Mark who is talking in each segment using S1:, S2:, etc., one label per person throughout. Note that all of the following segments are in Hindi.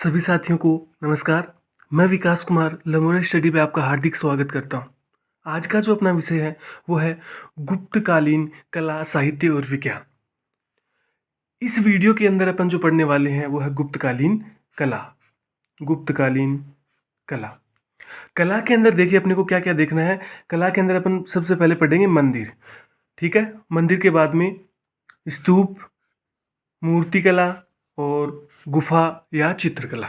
S1: सभी साथियों को नमस्कार। मैं विकास कुमार लमोरा स्टडी पे आपका हार्दिक स्वागत करता हूँ। आज का जो अपना विषय है वो है गुप्तकालीन कला, साहित्य और विज्ञान। इस वीडियो के अंदर अपन जो पढ़ने वाले हैं वो है गुप्तकालीन कला। गुप्तकालीन कला। कला के अंदर देखिए अपने को क्या क्या देखना है। कला के अंदर अपन सबसे पहले पढ़ेंगे मंदिर, ठीक है। मंदिर के बाद में स्तूप, मूर्तिकला और गुफा या चित्रकला।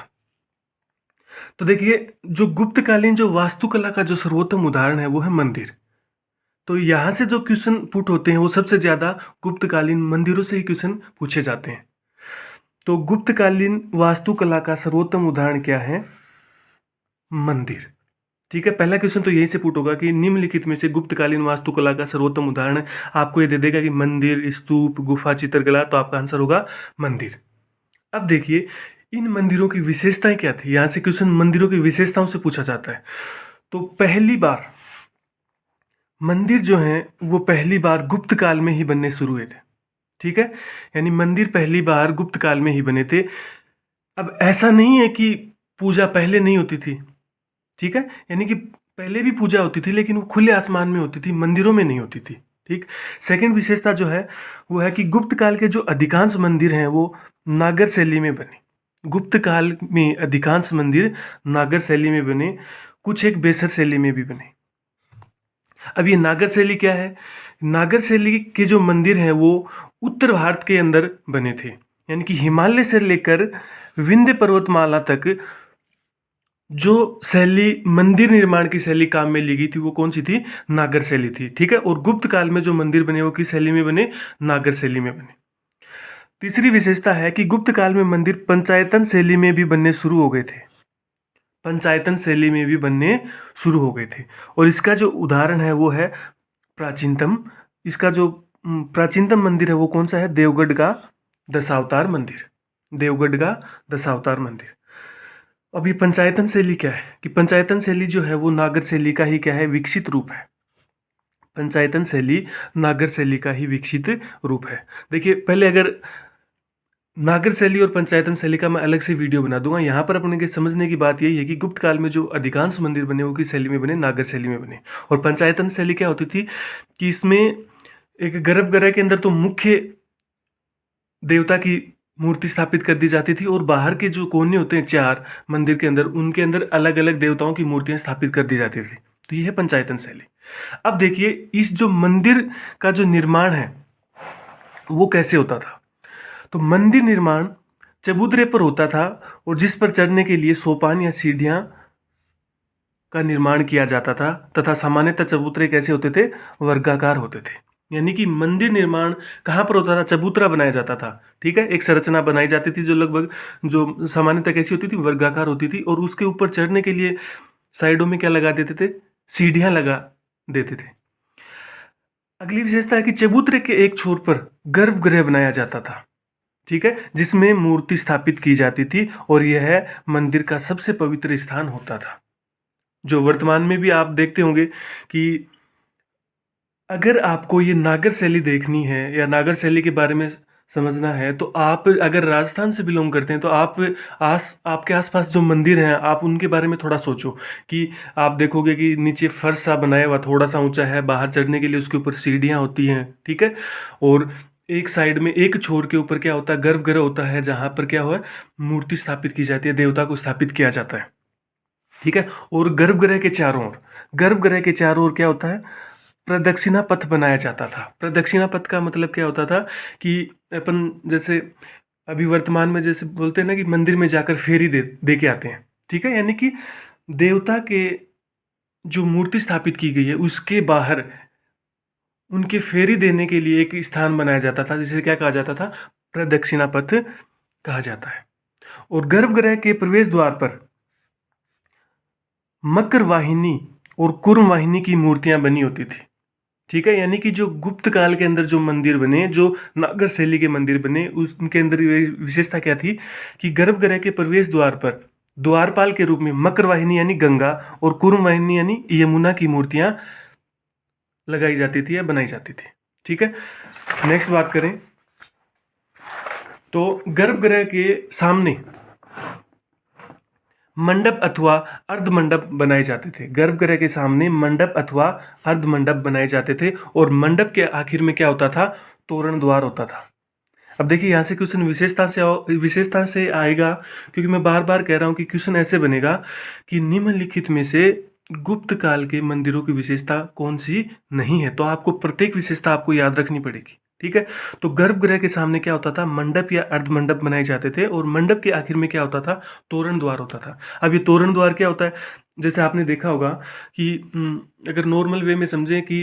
S1: तो देखिए जो गुप्तकालीन जो वास्तुकला का जो सर्वोत्तम उदाहरण है वो है मंदिर। तो यहाँ से जो क्वेश्चन पुट होते हैं वो सबसे ज़्यादा गुप्तकालीन मंदिरों से ही क्वेश्चन पूछे जाते हैं। तो गुप्तकालीन वास्तुकला का सर्वोत्तम उदाहरण क्या है? मंदिर, ठीक है। पहला क्वेश्चन तो यही से पुट होगा कि निम्नलिखित में से गुप्तकालीन वास्तुकला का सर्वोत्तम उदाहरण आपको ये दे देगा कि मंदिर, स्तूप, गुफा, चित्रकला। तो आपका आंसर होगा मंदिर। अब देखिए इन मंदिरों की विशेषताएं क्या थी। यहाँ से क्वेश्चन मंदिरों की विशेषताओं से पूछा जाता है। तो पहली बार मंदिर जो हैं वो पहली बार गुप्त काल में ही बनने शुरू हुए थे, ठीक है। यानी मंदिर पहली बार गुप्त काल में ही बने थे। अब ऐसा नहीं है कि पूजा पहले नहीं होती थी, ठीक है। यानी कि पहले भी पूजा होती थी लेकिन वो खुले आसमान में होती थी, मंदिरों में नहीं होती थी, ठीक। सेकंड विशेषता जो है वो है कि गुप्त काल के जो अधिकांश मंदिर हैं वो नागर शैली में बने। गुप्त काल में अधिकांश मंदिर नागर शैली में बने, कुछ एक बेसर शैली में भी बने। अब ये नागर शैली क्या है? नागर शैली के जो मंदिर हैं वो उत्तर भारत के अंदर बने थे। यानी कि हिमालय से लेकर विंध्य पर्वतमाला तक जो शैली मंदिर निर्माण की शैली काम में ली गई थी वो कौन सी थी? नागर शैली थी, ठीक है। और गुप्त काल में जो मंदिर बने वो किस शैली में बने? नागर शैली में बने। तीसरी विशेषता है कि गुप्त काल में मंदिर पंचायतन शैली में भी बनने शुरू हो गए थे। पंचायतन शैली में भी बनने शुरू हो गए थे। और इसका जो उदाहरण है वो है प्राचीनतम। इसका जो प्राचीनतम मंदिर है वो कौन सा है? देवगढ़ का दशावतार मंदिर। देवगढ़ का दशावतार मंदिर। अब ये पंचायतन शैली क्या है कि पंचायतन शैली जो है वो नागर शैली का ही क्या है? विकसित रूप है। पंचायतन शैली नागर शैली का ही विकसित रूप है। देखिए पहले अगर नागर शैली और पंचायतन शैली का मैं अलग से वीडियो बना दूंगा। यहाँ पर अपने के समझने की बात यही है कि गुप्त काल में जो अधिकांश मंदिर बने वो किस शैली में बने? नागर शैली में बने। और पंचायतन शैली क्या होती थी कि इसमें एक गर्भगृह के अंदर तो मुख्य देवता की मूर्ति स्थापित कर दी जाती थी और बाहर के जो कोने होते हैं चार मंदिर के अंदर, उनके अंदर अलग अलग देवताओं की मूर्तियां स्थापित कर दी जाती थी। तो ये है पंचायतन शैली। अब देखिए इस जो मंदिर का जो निर्माण है वो कैसे होता था। तो मंदिर निर्माण चबूतरे पर होता था और जिस पर चढ़ने के लिए सोपान या सीढ़ियां का निर्माण किया जाता था तथा सामान्यतः चबूतरे कैसे होते थे? वर्गाकार होते थे। यानी कि मंदिर निर्माण कहाँ पर होता था? चबूतरा बनाया जाता था, ठीक है। एक संरचना बनाई जाती थी जो लगभग जो सामान्यतः कैसी होती थी? वर्गाकार होती थी। और उसके ऊपर चढ़ने के लिए साइडों में क्या लगा देते थे? सीढ़ियां लगा देते थे। अगली विशेषता है कि चबूतरे के एक छोर पर गर्भगृह बनाया जाता था, ठीक है, जिसमें मूर्ति स्थापित की जाती थी और यह मंदिर का सबसे पवित्र स्थान होता था। जो वर्तमान में भी आप देखते होंगे कि अगर आपको ये नागर शैली देखनी है या नागर शैली के बारे में समझना है तो आप अगर राजस्थान से बिलोंग करते हैं तो आपके आसपास जो मंदिर हैं आप उनके बारे में थोड़ा सोचो कि आप देखोगे कि नीचे फर्श सा बनाया हुआ थोड़ा सा ऊंचा है, बाहर चढ़ने के लिए उसके ऊपर सीढ़ियाँ होती हैं, ठीक है। और एक साइड में एक छोर के ऊपर क्या होता है? गर्भगृह होता है जहाँ पर क्या हुआ? मूर्ति स्थापित की जाती है, देवता को स्थापित किया जाता है, ठीक है। और गर्भगृह के चारों ओर क्या होता है? प्रदक्षिणा पथ बनाया जाता था। प्रदक्षिणा पथ का मतलब क्या होता था कि अपन जैसे अभी वर्तमान में जैसे बोलते हैं ना कि मंदिर में जाकर फेरी दे के आते हैं, ठीक है। यानी कि देवता के जो मूर्ति स्थापित की गई है उसके बाहर उनके फेरी देने के लिए एक स्थान बनाया जाता था जिसे क्या कहा जाता था? प्रदक्षिणा पथ कहा जाता है। और गर्भगृह के प्रवेश द्वार पर मकर वाहिनी और कुर्म वाहिनी की मूर्तियां बनी होती थी, ठीक है। यानी कि जो गुप्त काल के अंदर जो मंदिर बने, जो नागर शैली के मंदिर बने, उनके अंदर विशेषता क्या थी कि गर्भगृह के प्रवेश द्वार पर द्वारपाल के रूप में मकर वाहिनी यानी गंगा और कुर्म वाहिनी यानी यमुना की मूर्तियां लगाई जाती थी या बनाई जाती थी, ठीक है। नेक्स्ट बात करें तो गर्भगृह के सामने मंडप अथवा अर्ध मंडप बनाए जाते थे। गर्भगृह के सामने मंडप अथवा अर्ध मंडप बनाए जाते थे और मंडप के आखिर में क्या होता था, तोरण द्वार होता था। अब देखिए यहाँ से क्वेश्चन विशेषता से आएगा, क्योंकि मैं बार बार कह रहा हूँ कि क्वेश्चन ऐसे बनेगा कि निम्नलिखित में से गुप्त काल के मंदिरों की विशेषता कौन सी नहीं है। तो आपको प्रत्येक विशेषता आपको याद रखनी पड़ेगी, ठीक है। तो गर्भगृह के सामने क्या होता था, मंडप या अर्ध मंडप बनाए जाते थे और मंडप के आखिर में क्या होता था, तोरण द्वार होता था। अब ये तोरण द्वार क्या होता है, जैसे आपने देखा होगा कि अगर नॉर्मल वे में समझें कि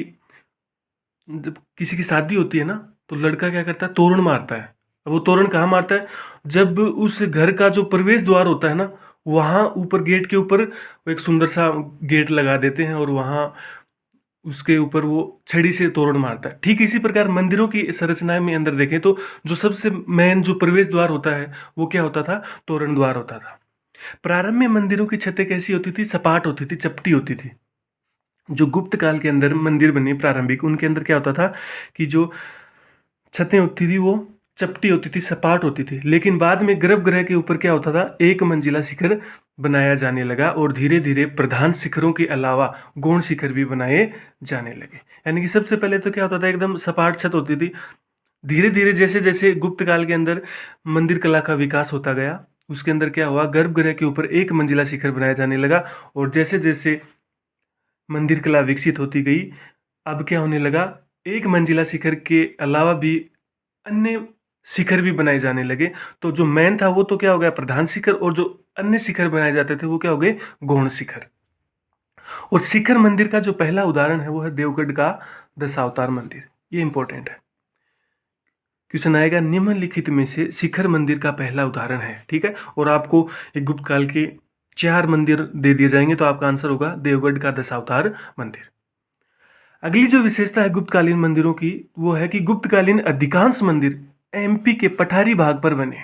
S1: जब किसी की शादी होती है ना, तो लड़का क्या करता है, तोरण मारता है। अब वो तोरण कहाँ मारता है, जब उस घर का जो प्रवेश द्वार होता है ना, वहाँ ऊपर गेट के ऊपर वो एक सुंदर सा गेट लगा देते हैं और वहाँ उसके ऊपर वो छड़ी से तोरण मारता है। ठीक इसी प्रकार मंदिरों की संरचना में अंदर देखें तो जो सबसे मेन जो प्रवेश द्वार होता है वो क्या होता था, तोरण द्वार होता था। प्रारंभ में मंदिरों की छतें कैसी होती थी, सपाट होती थी, चपटी होती थी। जो गुप्त काल के अंदर मंदिर बने प्रारंभिक, उनके अंदर क्या होता था कि जो छतें होती थी वो चपटी होती थी, सपाट होती थी। लेकिन बाद में गर्भगृह के ऊपर क्या होता था, एक मंजिला शिखर बनाया जाने लगा और धीरे धीरे प्रधान शिखरों के अलावा गौण शिखर भी बनाए जाने लगे। यानी कि सबसे पहले तो क्या होता था, एकदम सपाट छत होती थी। धीरे धीरे जैसे जैसे गुप्त काल के अंदर मंदिर कला का विकास होता गया, उसके अंदर क्या हुआ, गर्भगृह के ऊपर एक मंजिला शिखर बनाया जाने लगा और जैसे जैसे मंदिर कला विकसित होती गई, अब क्या होने लगा, एक मंजिला शिखर के अलावा भी अन्य शिखर भी बनाए जाने लगे। तो जो मेन था वो तो क्या हो गया, प्रधान शिखर, और जो अन्य शिखर बनाए जाते थे वो क्या हो गए, गौण शिखर। और शिखर मंदिर का जो पहला उदाहरण है वो है देवगढ़ का दशावतार मंदिर। ये इंपॉर्टेंट है, क्वेश्चन आएगा निम्नलिखित में से शिखर मंदिर का पहला उदाहरण है, ठीक है। और आपको एक गुप्त काल के 4 मंदिर दे दिए जाएंगे, तो आपका आंसर होगा देवगढ़ का दशावतार मंदिर। अगली जो विशेषता है गुप्तकालीन मंदिरों की वो है कि गुप्तकालीन अधिकांश मंदिर एमपी के पठारी भाग पर बने,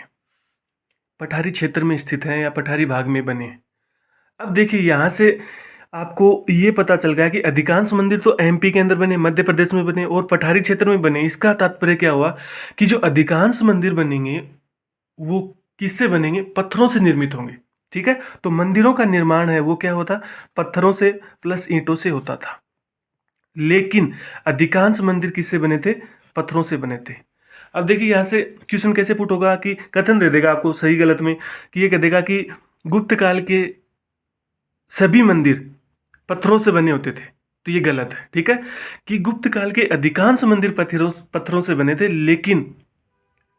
S1: पठारी क्षेत्र में स्थित हैं या पठारी भाग में बने। अब देखिए यहाँ से आपको ये पता चल गया कि अधिकांश मंदिर तो एमपी के अंदर बने, मध्य प्रदेश में बने और पठारी क्षेत्र में बने। इसका तात्पर्य क्या हुआ कि जो अधिकांश मंदिर बनेंगे वो किससे बनेंगे, पत्थरों से निर्मित होंगे, ठीक है। तो मंदिरों का निर्माण है वो क्या होता, पत्थरों से प्लस ईंटों से होता था। लेकिन अधिकांश मंदिर किससे बने थे, पत्थरों से बने थे। अब देखिए यहाँ से क्वेश्चन कैसे पुट होगा कि कथन दे देगा आपको सही गलत में, कि ये कह देगा कि गुप्त काल के सभी मंदिर पत्थरों से बने होते थे, तो ये गलत है, ठीक है। कि गुप्त काल के अधिकांश मंदिर पत्थरों से बने थे, लेकिन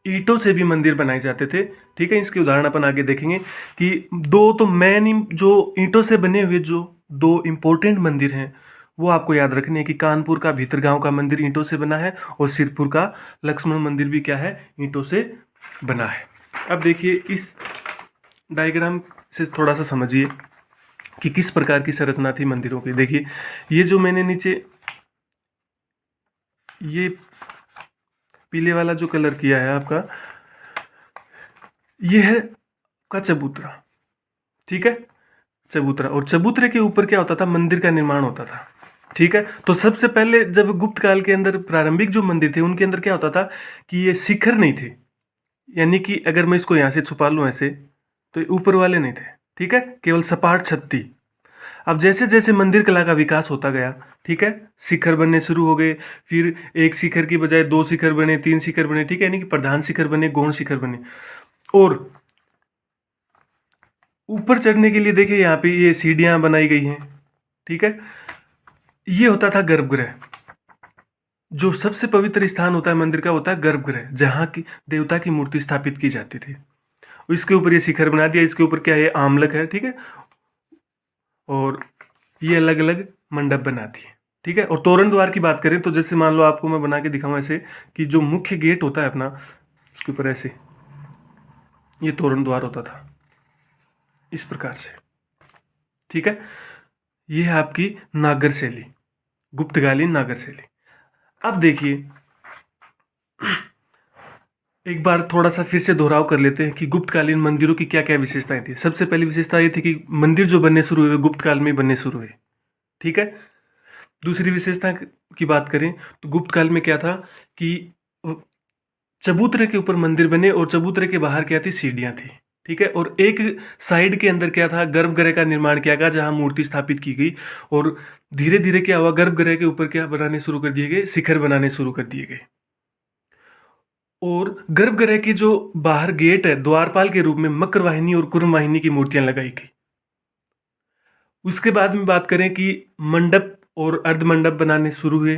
S1: ईंटों से भी मंदिर बनाए जाते थे, ठीक है। इसके उदाहरण अपन आगे देखेंगे कि दो तो मेन जो ईंटों से बने हुए जो 2 इंपॉर्टेंट मंदिर हैं वो आपको याद रखने हैं कि कानपुर का भीतरगांव का मंदिर ईंटों से बना है और सिरपुर का लक्ष्मण मंदिर भी क्या है, ईंटों से बना है। अब देखिए इस डायग्राम से थोड़ा सा समझिए कि किस प्रकार की संरचना थी मंदिरों की। देखिए ये जो मैंने नीचे ये पीले वाला जो कलर किया है आपका, ये है का चबूतरा, ठीक है, चबूतरा। और चबूतरे के ऊपर क्या होता था, मंदिर का निर्माण होता था, ठीक है। तो सबसे पहले जब गुप्त काल के अंदर प्रारंभिक जो मंदिर थे उनके अंदर क्या होता था कि ये शिखर नहीं थे, यानी कि अगर मैं इसको यहाँ से छुपा लूँ ऐसे, तो ये ऊपर वाले नहीं थे, ठीक है, केवल सपाट छत थी। अब जैसे जैसे मंदिर कला का विकास होता गया, ठीक है, शिखर बनने शुरू हो गए, फिर एक शिखर की बजाय 2 शिखर बने, 3 शिखर बने, ठीक है, यानी कि प्रधान शिखर बने, गौण शिखर बने। और ऊपर चढ़ने के लिए देखिए यहाँ पे ये सीढ़ियाँ बनाई गई हैं, ठीक है। ये होता था गर्भगृह। जो सबसे पवित्र स्थान होता है मंदिर का होता है गर्भगृह, जहाँ की देवता की मूर्ति स्थापित की जाती थी। इसके ऊपर ये शिखर बना दिया, इसके ऊपर क्या है, आमलक है, ठीक है, और ये अलग अलग मंडप बनाती है, ठीक है। और तोरण द्वार की बात करें तो जैसे मान लो आपको मैं बना के दिखाऊं ऐसे कि जो मुख्य गेट होता है अपना, उसके ऊपर ऐसे ये तोरण द्वार होता था इस प्रकार से, ठीक है। ये है आपकी नागर शैली, गुप्तकालीन नागर शैली। अब देखिए एक बार थोड़ा सा फिर से दोहराव कर लेते हैं कि गुप्तकालीन मंदिरों की क्या क्या विशेषताएं थी। सबसे पहली विशेषता ये थी कि मंदिर जो बनने शुरू हुए गुप्त काल में बनने शुरू हुए, ठीक है। दूसरी विशेषता की बात करें तो गुप्त काल में क्या था कि चबूतरे के ऊपर मंदिर बने और चबूतरे के बाहर क्या थी, सीढ़ियाँ थी, ठीक है। और एक साइड के अंदर क्या था, गर्भगृह का निर्माण किया गया जहां मूर्ति स्थापित की गई। और धीरे धीरे क्या हुआ, गर्भगृह के ऊपर क्या बनाने शुरू कर दिए गए, शिखर बनाने शुरू कर दिए गए। और गर्भगृह के जो बाहर गेट है, द्वारपाल के रूप में मकर वाहिनी और कुर्म वाहिनी की मूर्तियां लगाई गई। उसके बाद में बात करें कि मंडप और अर्धमंडप बनाने शुरू हुए,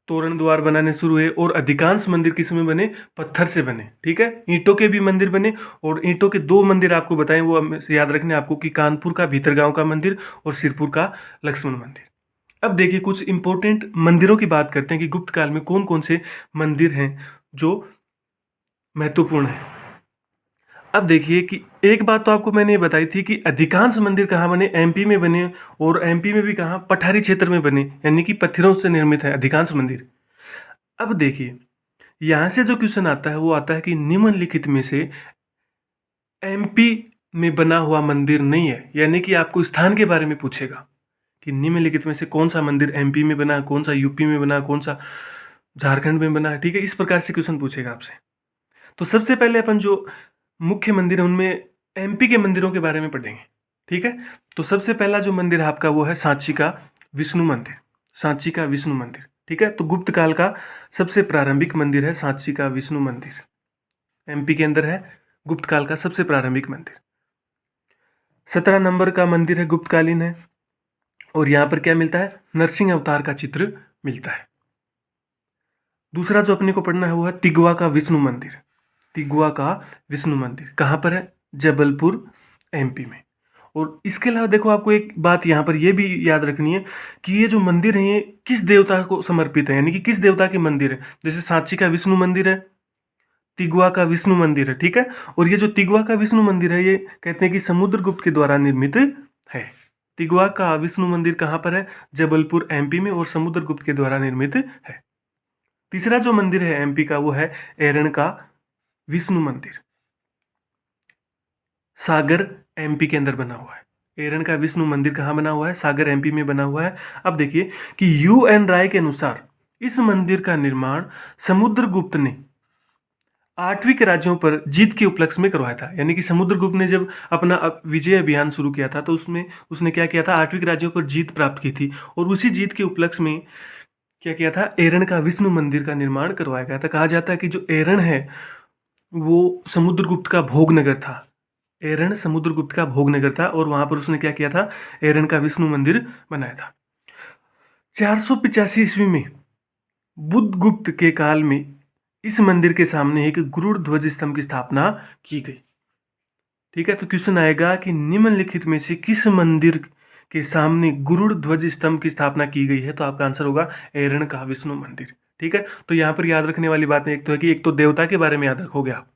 S1: तोरण द्वार बनाने शुरू हुए। और अधिकांश मंदिर किस में बने, पत्थर से बने। ठीक है, ईंटों के भी मंदिर बने। और ईंटों के दो मंदिर आपको बताएं, वो याद रखने आपको, कि कानपुर का भीतरगांव का मंदिर और सिरपुर का लक्ष्मण मंदिर। अब देखिए कुछ इंपॉर्टेंट मंदिरों की बात करते हैं कि गुप्त काल में कौन कौन से मंदिर हैं जो महत्वपूर्ण है। अब देखिए कि एक बात तो आपको मैंने ये बताई थी कि अधिकांश मंदिर कहाँ बने, एमपी में बने। और एमपी में भी कहाँ, पठारी क्षेत्र में बने, यानी कि पत्थरों से निर्मित है अधिकांश मंदिर। अब देखिए यहाँ से जो क्वेश्चन आता है वो आता है कि निम्नलिखित में से एमपी में बना हुआ मंदिर नहीं है, यानी कि आपको स्थान के बारे में पूछेगा कि निम्नलिखित में से कौन सा मंदिर एमपी में बना, कौन सा यूपी में बना, कौन सा झारखंड में बना। ठीक है, इस प्रकार से क्वेश्चन पूछेगा आपसे। तो सबसे पहले अपन जो मुख्य मंदिर है उनमें एमपी के मंदिरों के बारे में पढ़ेंगे। ठीक है, तो सबसे पहला जो मंदिर है आपका वो है सांची का विष्णु मंदिर। सांची का विष्णु मंदिर, ठीक है। तो गुप्त काल का सबसे प्रारंभिक मंदिर है सांची का विष्णु मंदिर, एमपी के अंदर है गुप्त काल का सबसे प्रारंभिक मंदिर। 17 नंबर का मंदिर है, गुप्तकालीन है। और यहाँ पर क्या मिलता है, नरसिंह अवतार का चित्र मिलता है। दूसरा जो अपने को पढ़ना है वो है तिगवा का विष्णु मंदिर। तिगवा का विष्णु मंदिर कहाँ पर है, जबलपुर एमपी में। और इसके अलावा देखो आपको एक बात यहाँ पर यह भी याद रखनी है कि ये जो मंदिर है ये किस देवता को समर्पित है, यानी कि किस देवता के मंदिर है। जैसे सांची का विष्णु मंदिर है, तिगवा का विष्णु मंदिर है। ठीक है, और ये जो तिगवा का विष्णु मंदिर है ये कहते हैं कि समुद्रगुप्त के द्वारा निर्मित है। तिगवा का विष्णु मंदिर कहाँ पर है, जबलपुर एमपी में, और समुद्रगुप्त के द्वारा निर्मित है। तीसरा जो मंदिर है एमपी का वो है एरण का विष्णु मंदिर, सागर एमपी के अंदर बना हुआ है। एरण का विष्णु मंदिर कहाँ बना हुआ है, सागर एमपी में बना हुआ है। अब देखिए कि UN राय के अनुसार इस मंदिर का निर्माण समुद्रगुप्त ने 8वीं के राज्यों पर जीत के उपलक्ष्य में करवाया था। यानी कि समुद्रगुप्त ने जब अपना विजय अभियान शुरू किया था तो उसमें उसने क्या किया था, 8वीं के राज्यों पर जीत प्राप्त की थी। और उसी जीत के उपलक्ष्य में क्या किया था, एरण का विष्णु मंदिर का निर्माण करवाया गया था। कहा जाता है कि जो एरण है वो समुद्रगुप्त का भोगनगर था। एरण समुद्रगुप्त का भोगनगर था और वहां पर उसने क्या किया था, एरण का विष्णु मंदिर बनाया था। 485 ईस्वी में बुद्धगुप्त के काल में इस मंदिर के सामने एक गुरुड़ ध्वज स्तंभ की स्थापना की गई। ठीक है, तो क्वेश्चन आएगा कि निम्नलिखित में से किस मंदिर के सामने गुरुड़ ध्वज स्तंभ की स्थापना की गई है, तो आपका आंसर होगा एरण का विष्णु मंदिर। ठीक है, तो यहाँ पर याद रखने वाली बातें एक तो है कि एक तो देवता के बारे में याद रखोगे आप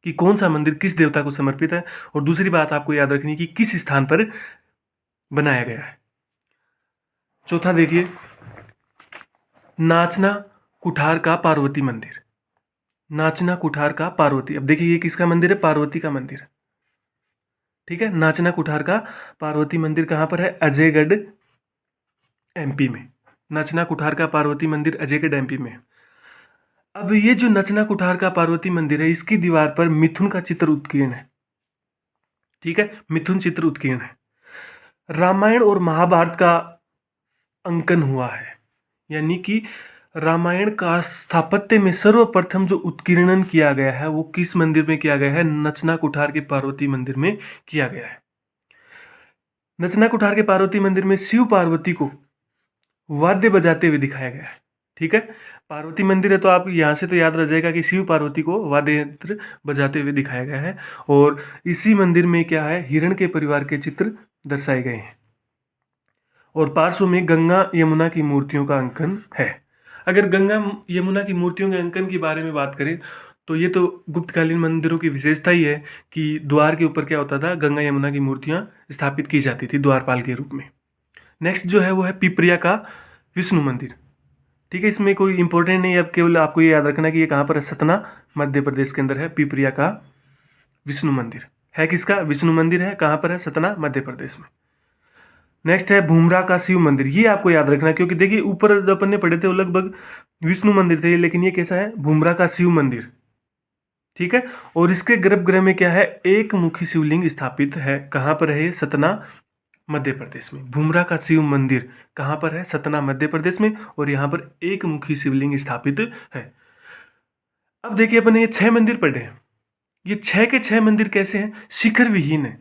S1: कि कौन सा मंदिर किस देवता को समर्पित है, और दूसरी बात आपको याद रखनी कि किस स्थान पर बनाया गया है। चौथा देखिए, नाचना कुठार का पार्वती मंदिर। नाचना कुठार का पार्वती, अब देखिए ये किसका मंदिर है, पार्वती का मंदिर। ठीक है, नाचना कुठार का पार्वती मंदिर कहाँ पर है, अजयगढ़ एमपी में। नाचना कुठार का पार्वती मंदिर अजयगढ़ एमपी में। अब ये जो नचना कुठार का पार्वती मंदिर है इसकी दीवार पर मिथुन का चित्र उत्कीर्ण है। ठीक है, मिथुन चित्र उत्कीर्ण है। रामायण और महाभारत का अंकन हुआ है, यानी कि रामायण का स्थापत्य में सर्वप्रथम जो उत्कीर्णन किया गया है वो किस मंदिर में किया गया है, नचना कुठार के पार्वती मंदिर में किया गया है। नचना कुठार के पार्वती मंदिर में शिव पार्वती को वाद्य बजाते हुए दिखाया गया है। ठीक है, पार्वती मंदिर है तो आप यहाँ से तो याद रह जाएगा कि शिव पार्वती को वाद्य यंत्र बजाते हुए दिखाया गया है। और इसी मंदिर में क्या है, हिरण के परिवार के चित्र दर्शाए गए हैं। और पार्श्व में गंगा यमुना की मूर्तियों का अंकन है। अगर गंगा यमुना की मूर्तियों के अंकन के बारे में बात करें तो ये तो गुप्तकालीन मंदिरों की विशेषता ही है कि द्वार के ऊपर क्या होता था, गंगा यमुना की मूर्तियाँ स्थापित की जाती थी द्वारपाल के रूप में। नेक्स्ट जो है वो है पिपरिया का विष्णु मंदिर। ठीक है, इसमें कोई इंपॉर्टेंट नहीं है, अब केवल आपको ये याद रखना है कि ये कहाँ पर है, सतना मध्य प्रदेश के अंदर है पिपरिया का विष्णु मंदिर। है किसका, विष्णु मंदिर है, कहाँ पर है, सतना मध्य प्रदेश में। नेक्स्ट है भूमरा का शिव मंदिर। ये आपको याद रखना है क्योंकि देखिए ऊपर जब अपन ने पढ़े थे वो लगभग विष्णु मंदिर थे, लेकिन ये कैसा है, भूमरा का शिव मंदिर। ठीक है। और इसके गर्भगृह में क्या है, एक मुखी शिवलिंग स्थापित है। कहाँ पर है ये, सतना मध्य प्रदेश में। भूमरा का शिव मंदिर कहाँ पर है, सतना मध्य प्रदेश में। और यहाँ पर एक मुखी शिवलिंग स्थापित है। अब देखिए अपन ये 6 मंदिर पढ़े हैं। ये 6 के 6 मंदिर कैसे हैं, शिखर विहीन है,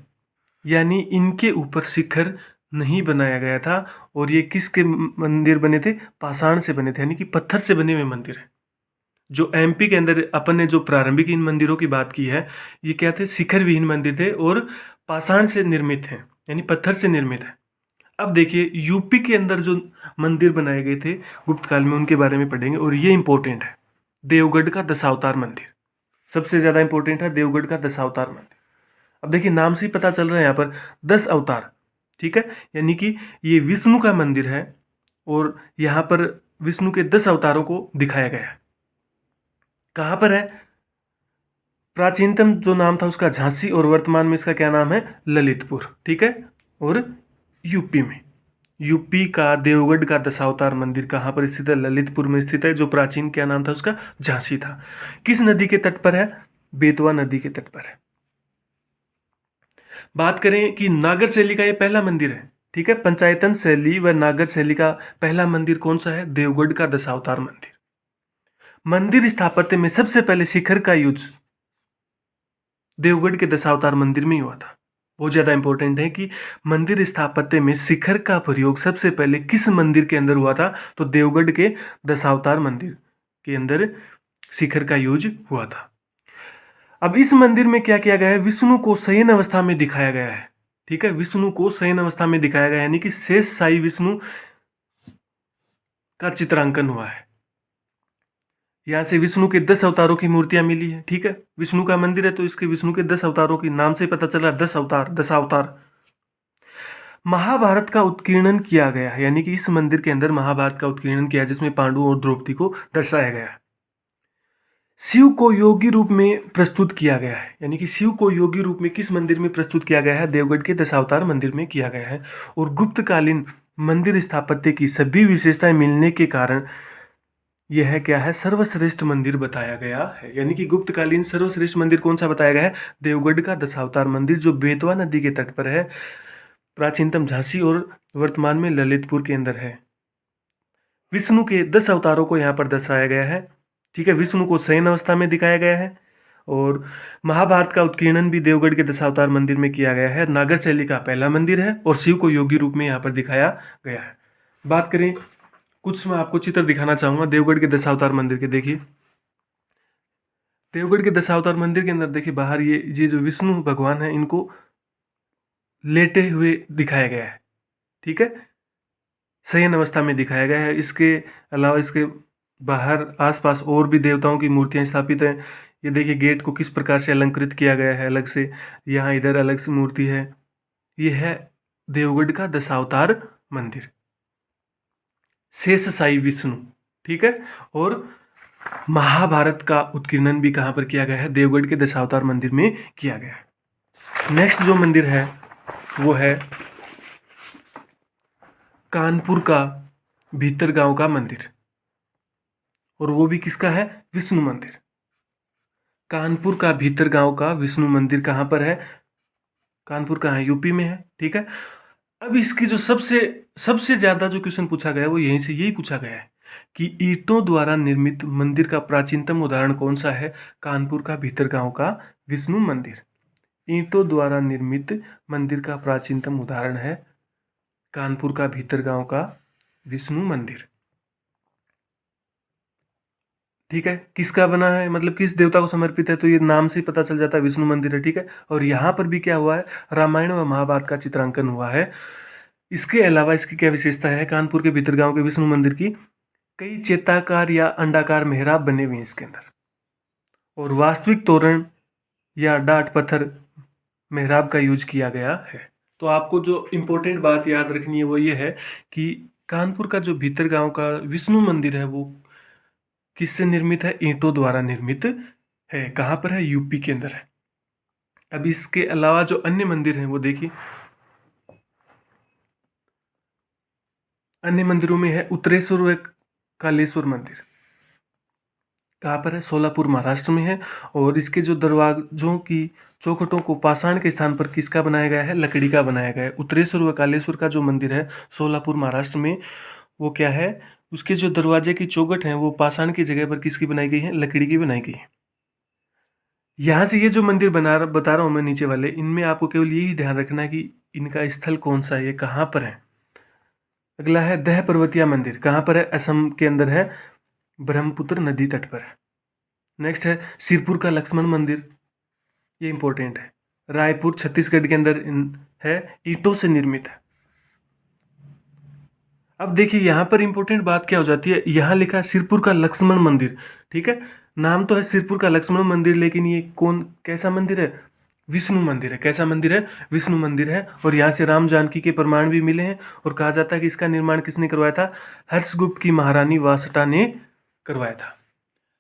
S1: यानी इनके ऊपर शिखर नहीं बनाया गया था। और ये किसके मंदिर बने थे, पाषाण से बने थे, यानी कि पत्थर से बने हुए मंदिर है। जो एमपी के अंदर अपन ने जो प्रारंभिक इन मंदिरों की बात की है, ये क्या थे, शिखर विहीन मंदिर थे और पाषाण से निर्मित हैं, यानी पत्थर से निर्मित है। अब देखिए यूपी के अंदर जो मंदिर बनाए गए थे गुप्त काल में, उनके बारे में पढ़ेंगे। और ये इंपॉर्टेंट है, देवगढ़ का दशावतार मंदिर सबसे ज्यादा इंपॉर्टेंट है, देवगढ़ का दशावतार मंदिर। अब देखिए नाम से ही पता चल रहा है यहाँ पर 10 अवतार, ठीक है, यानी कि ये विष्णु का मंदिर है और यहाँ पर विष्णु के 10 अवतारों को दिखाया गया है। कहाँ पर है, प्राचीनतम जो नाम था उसका झांसी, और वर्तमान में इसका क्या नाम है, ललितपुर, ठीक है। और यूपी में, यूपी का देवगढ़ का दशावतार मंदिर कहाँ पर स्थित है, ललितपुर में स्थित है। जो प्राचीन क्या नाम था उसका, झांसी था। किस नदी के तट पर है, बेतवा नदी के तट पर है। बात करें कि नागर शैली का ये पहला मंदिर है, ठीक है। पंचायतन शैली व नागर शैली का पहला मंदिर कौन सा है, देवगढ़ का दशावतार मंदिर। मंदिर स्थापत्य में सबसे पहले शिखर का यूज देवगढ़ के दशावतार मंदिर में ही हुआ था। बहुत ज्यादा इंपॉर्टेंट है कि मंदिर स्थापत्य में शिखर का प्रयोग सबसे पहले किस मंदिर के अंदर हुआ था, तो देवगढ़ के दशावतार मंदिर के अंदर शिखर का यूज हुआ था। अब इस मंदिर में क्या किया गया है, विष्णु को शयन अवस्था में दिखाया गया है, ठीक है। विष्णु को शयन अवस्था में दिखाया गया है, यानी कि शेष शाही विष्णु का चित्रांकन हुआ है। यहाँ से विष्णु के 10 अवतारों की मूर्तियां मिली है, ठीक है। विष्णु का मंदिर है तो इसके विष्णु के 10 अवतारों की नाम से पता चला, 10 अवतार, 10 अवतार। महाभारत का उत्कीर्णन किया गया है, यानी कि इस मंदिर के अंदर महाभारत का उत्कीर्णन किया, जिसमें पांडु और द्रौपदी को दर्शाया गया है। शिव को योगी रूप में प्रस्तुत किया गया है, यानी कि शिव को योगी रूप में किस मंदिर में प्रस्तुत किया गया है, देवगढ़ के दशावतार मंदिर में किया गया है। और गुप्तकालीन मंदिर स्थापत्य की सभी विशेषताएं मिलने के कारण यह क्या है, सर्वश्रेष्ठ मंदिर बताया गया है। यानी कि गुप्तकालीन सर्वश्रेष्ठ मंदिर कौन सा बताया गया है, देवगढ़ का दशावतार मंदिर, जो बेतवा नदी के तट पर है, प्राचीनतम झांसी और वर्तमान में ललितपुर के अंदर है। विष्णु के 10 अवतारों को यहाँ पर दर्शाया गया है, ठीक है। विष्णु को शयन अवस्था में दिखाया गया है। और महाभारत का उत्कीर्णन भी देवगढ़ के दशावतार मंदिर में किया गया है। नागर शैली का पहला मंदिर है और शिव को योगी रूप में यहाँ पर दिखाया गया है। बात करें, कुछ मैं आपको चित्र दिखाना चाहूंगा देवगढ़ के दशावतार मंदिर के। देखिए देवगढ़ के दशावतार मंदिर के अंदर देखिए बाहर ये जो विष्णु भगवान है, इनको लेटे हुए दिखाया गया है, ठीक है, शयन अवस्था में दिखाया गया है। इसके अलावा इसके बाहर आसपास और भी देवताओं की मूर्तियां स्थापित हैं। ये देखिए गेट को किस प्रकार से अलंकृत किया गया है अलग से, यहाँ इधर अलग से मूर्ति है। ये है देवगढ़ का दशावतार मंदिर, शेष शाही विष्णु, ठीक है। और महाभारत का उत्कीर्णन भी कहाँ पर किया गया है, देवगढ़ के दशावतार मंदिर में किया गया है। नेक्स्ट जो मंदिर है वो है कानपुर का भीतरगांव का मंदिर, और वो भी किसका है, विष्णु मंदिर। कानपुर का भीतरगांव का विष्णु मंदिर कहाँ पर है, कानपुर कहाँ है, यूपी में है, ठीक है। अब इसकी जो सबसे सबसे ज्यादा जो क्वेश्चन पूछा गया है वो यहीं से यही पूछा गया है कि ईंटों द्वारा निर्मित मंदिर का प्राचीनतम उदाहरण कौन सा है, कानपुर का भीतरगांव का विष्णु मंदिर। ईंटों द्वारा निर्मित मंदिर का प्राचीनतम उदाहरण है कानपुर का भीतरगांव का विष्णु मंदिर, ठीक है। किसका बना है, मतलब किस देवता को समर्पित है, तो ये नाम से ही पता चल जाता है, विष्णु मंदिर है, ठीक है। और यहाँ पर भी क्या हुआ है, रामायण व महाभारत का चित्रांकन हुआ है। इसके अलावा इसकी क्या विशेषता है, कानपुर के भीतरगांव के विष्णु मंदिर की कई चेताकार या अंडाकार मेहराब बने हुए हैं इसके अंदर, और वास्तविक तोरण या डाट पत्थर मेहराब का यूज किया गया है। तो आपको जो इम्पोर्टेंट बात याद रखनी है वो ये है कि कानपुर का जो भीतरगांव का विष्णु मंदिर है वो किससे निर्मित है, ईंटों द्वारा निर्मित है। कहाँ पर है, यूपी के अंदर है। अब इसके अलावा जो अन्य मंदिर हैं वो देखिए, अन्य मंदिरों में है उत्तरेश्वर व कालेश्वर मंदिर। कहाँ पर है? सोलापुर महाराष्ट्र में है। और इसके जो दरवाजों की चौखटों को पाषाण के स्थान पर किसका बनाया गया है? लकड़ी का बनाया गया है। उत्तरेश्वर व कालेश्वर का जो मंदिर है सोलापुर महाराष्ट्र में, वो क्या है? उसके जो दरवाजे की चौखट हैं वो पाषाण की जगह पर किसकी बनाई गई है? लकड़ी की बनाई गई है। यहाँ से ये जो मंदिर बता रहा हूँ मैं नीचे वाले, इनमें आपको केवल यही ध्यान रखना है कि इनका स्थल कौन सा है, ये कहाँ पर है। अगला है दह पर्वतिया मंदिर। कहाँ पर है? असम के अंदर है, ब्रह्मपुत्र नदी तट पर है। नेक्स्ट है सिरपुर का लक्ष्मण मंदिर, ये इंपॉर्टेंट है। रायपुर छत्तीसगढ़ के अंदर है, ईंटों से निर्मित है। अब देखिए यहाँ पर इंपॉर्टेंट बात क्या हो जाती है, यहाँ लिखा है सिरपुर का लक्ष्मण मंदिर। ठीक है, नाम तो है सिरपुर का लक्ष्मण मंदिर, लेकिन ये कैसा मंदिर है? विष्णु मंदिर है। कैसा मंदिर है? विष्णु मंदिर है। और यहाँ से राम जानकी के प्रमाण भी मिले हैं। और कहा जाता है कि इसका निर्माण किसने करवाया था? हर्षगुप्त की महारानी वासटा ने करवाया था।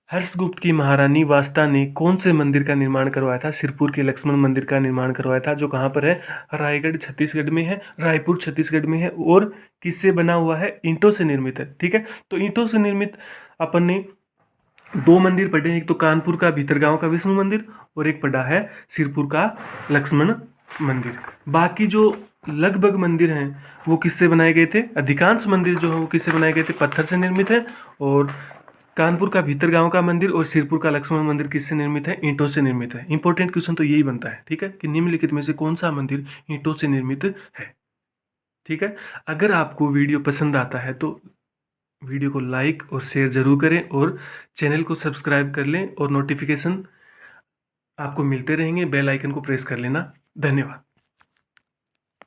S1: हर्षगुप्त की महारानी वासटा ने कौन से मंदिर का निर्माण करवाया था? सिरपुर के लक्ष्मण मंदिर का निर्माण करवाया था, जो कहाँ पर है? रायगढ़ छत्तीसगढ़ में है, रायपुर छत्तीसगढ़ में है। और किससे बना हुआ है? ईंटों से निर्मित है। ठीक है, तो ईंटों से निर्मित अपन ने दो मंदिर पढ़े हैं, एक तो कानपुर का भीतरगांव का विष्णु मंदिर, और एक पढ़ा है सिरपुर का लक्ष्मण मंदिर। बाकी जो लगभग मंदिर हैं वो किससे बनाए गए थे? अधिकांश मंदिर जो है वो किससे बनाए गए थे? पत्थर से निर्मित है। और कानपुर का भीतरगांव का मंदिर और सिरपुर का लक्ष्मण मंदिर किससे निर्मित है? ईंटों से निर्मित है। इंपॉर्टेंट क्वेश्चन तो यही बनता है, ठीक है, कि निम्नलिखित में से कौन सा मंदिर ईंटों से निर्मित है। ठीक है, अगर आपको वीडियो पसंद आता है तो वीडियो को लाइक और शेयर जरूर करें, और चैनल को सब्सक्राइब कर लें, और नोटिफिकेशन आपको मिलते रहेंगे, बेल आइकन को प्रेस कर लेना। धन्यवाद।